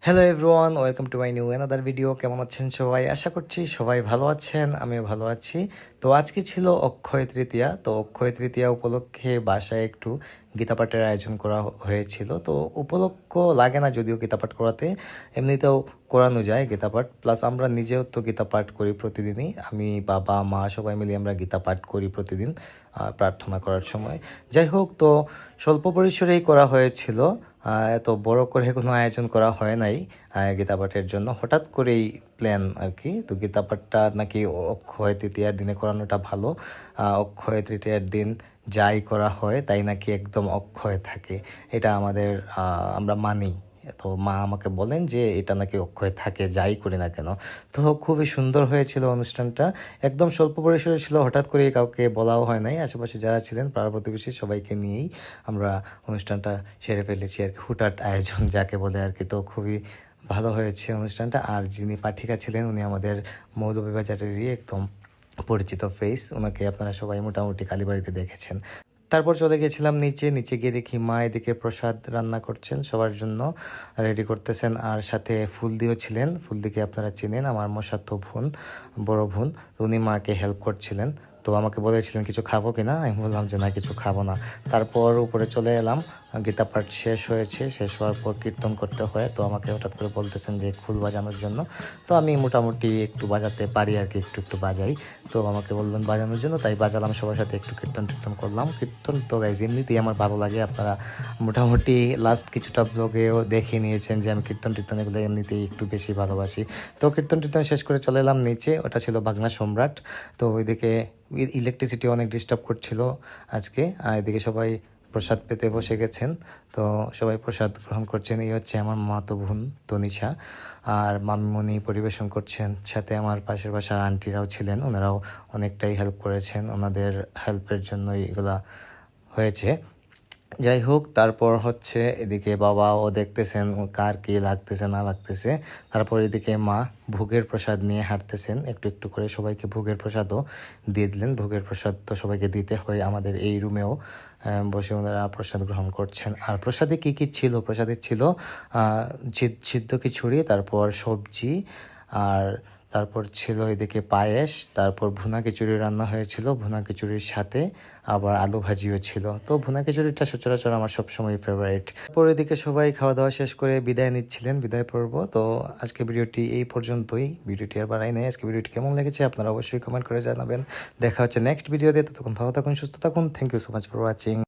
Hello everyone, welcome to my new another video. কেমন আছেন সবাই? আশা করছি সবাই ভালো আছেন, আমিও ভালো আছি। তো আজকে ছিল অক্ষয় তৃতীয়া। তো অক্ষয় তৃতীয়া উপলক্ষে বাসায় একটু গীতাপাঠের আয়োজন করা হয়েছিল। তো উপলক্ষ লাগে না যদিও গীতাপাঠ করাতে, এমনিতেও করানো যায় গীতাপাঠ। প্লাস আমরা নিজেও তো গীতাপাঠ করি প্রতিদিনই। আমি, বাবা, মা সবাই মিলে আমরা গীতাপাঠ করি প্রতিদিন প্রার্থনা করার সময়। যাই হোক, তো স্বল্প পরিসরেই করা হয়েছিল, এত বড় করে কোনো আয়োজন করা হয় নাই গীতাপাঠের জন্য। হঠাৎ করেই প্ল্যান আর কি। তো গীতাপাঠটা নাকি অক্ষয় তৃতীয়ার দিনে করানোটা ভালো। অক্ষয় তৃতীয়ার দিন যাই করা হয় তাই নাকি একদম অক্ষয় থাকে, এটা আমাদের আমরা মানি। তো মা আমাকে বলেন যে এটা নাকি অক্ষয় থাকে যাই করি না কেন। তো খুবই সুন্দর হয়েছিল অনুষ্ঠানটা, একদম স্বল্প পরিসরে ছিল, হঠাৎ করে কাউকে বলাও হয় নাই। আশেপাশে যারা ছিলেন পাড়া প্রতিবেশী সবাইকে নিয়েই আমরা অনুষ্ঠানটা সেরে ফেলেছি আর কি, হুটহাট আয়োজন যাকে বলে আর কি। তো খুবই ভালো হয়েছে অনুষ্ঠানটা। আর যিনি পাঠিকা ছিলেন উনি আমাদের মৌলভীবাজারেরই একদম পরিচিত ফেস, ওনাকে আপনারা সবাই মোটামুটি কালীবাড়িতে দেখেছেন। তারপর চলে গেছিলাম নিচে। নিচে গিয়ে দেখি মা এদিকে প্রসাদ রান্না করছেন, সবার জন্য রেডি করতেছেন। আর সাথে ফুলদিও ছিলেন, ফুলদিকে আপনারা চিনেন, আমার মশাতো বোন, বড় বোন। তো উনি মাকে হেল্প করছিলেন। তো আমাকে বলেছিলেন কিছু খাবো কিনা, আমি বললাম যে না, কিছু খাবো না। তারপর উপরে চলে এলাম, গীতা পাঠ শেষ হয়েছে, শেষ হওয়ার পর কীর্তন করতে হয়। তো আমাকে হঠাৎ করে বলতেছেন যে খুল বাজানোর জন্য। তো আমি মোটামুটি একটু বাজাতে পারি আর কি, একটু একটু বাজাই। তো আমাকে বললেন বাজানোর জন্য, তাই বাজালাম, সবার সাথে একটু কীর্তন টীর্তন করলাম। কীর্তন তো গাইজ এমনিতেই আমার ভালো লাগে, আপনারা মোটামুটি লাস্ট কিছুটা ব্লগেও দেখে নিয়েছেন যে আমি কীর্তন টীর্তন এগুলো এমনিতেই একটু বেশি ভালোবাসি। তো কীর্তন টীর্তন শেষ করে চলে এলাম নিচে, ওটা ছিল বাংলা সম্রাট। তো ওইদিকে ইলেকট্রিসিটি অনেক ডিস্টার্ব করছিল আজকে। আর এদিকে সবাই প্রসাদ পেতে বসে গেছেন। তো সবাই প্রসাদ গ্রহণ করছেন। এই হচ্ছে আমার মামাতো বোন তনিশা, আর মামিমণি পরিবেশন করছেন। সাথে আমার পাশের বাসার আন্টিরাও ছিলেন, ওনারাও অনেকটাই হেল্প করেছেন, ওনাদের হেল্পের জন্যই এগুলা হয়েছে। যাই হোক, তারপর হচ্ছে এদিকে বাবাও দেখতেছেন কার কি লাগতেছে না লাগতেছে। তারপর এদিকে মা ভোগের প্রসাদ নিয়ে হাঁটতেছেন, একটু একটু করে সবাইকে ভোগের প্রসাদও দিয়ে দিলেন। ভোগের প্রসাদ তো সবাইকে দিতে হয়, আমাদের এই রুমেও বসে ওনারা প্রসাদ গ্রহণ করছেন। আর প্রসাদে কি কি ছিল? প্রসাদে ছিল সিদ্ধ খিচুড়ি, তারপর সবজি, আর তারপর ছিল এদিকে পায়েস, তারপর ভুনা খিচুড়ি রান্না হয়েছিল, ভুনা খিচুড়ির সাথে আবার আলু ভাজিও ছিল। তো ভুনা খিচুড়িটা সচরাচর আমার সবসময় ফেভারিট। তারপর এদিকে সবাই খাওয়া দাওয়া শেষ করে বিদায় নিচ্ছিলেন, বিদায় পর্ব। তো আজকে ভিডিওটি এই পর্যন্তই, ভিডিওটি আর বাড়াই নাই। আজকে ভিডিওটি কেমন লেগেছে আপনারা অবশ্যই কমেন্ট করে জানাবেন। দেখা হচ্ছে নেক্সট ভিডিওতে, ততক্ষণ ভালো থাকুন, সুস্থ থাকুন। Thank you so much for watching.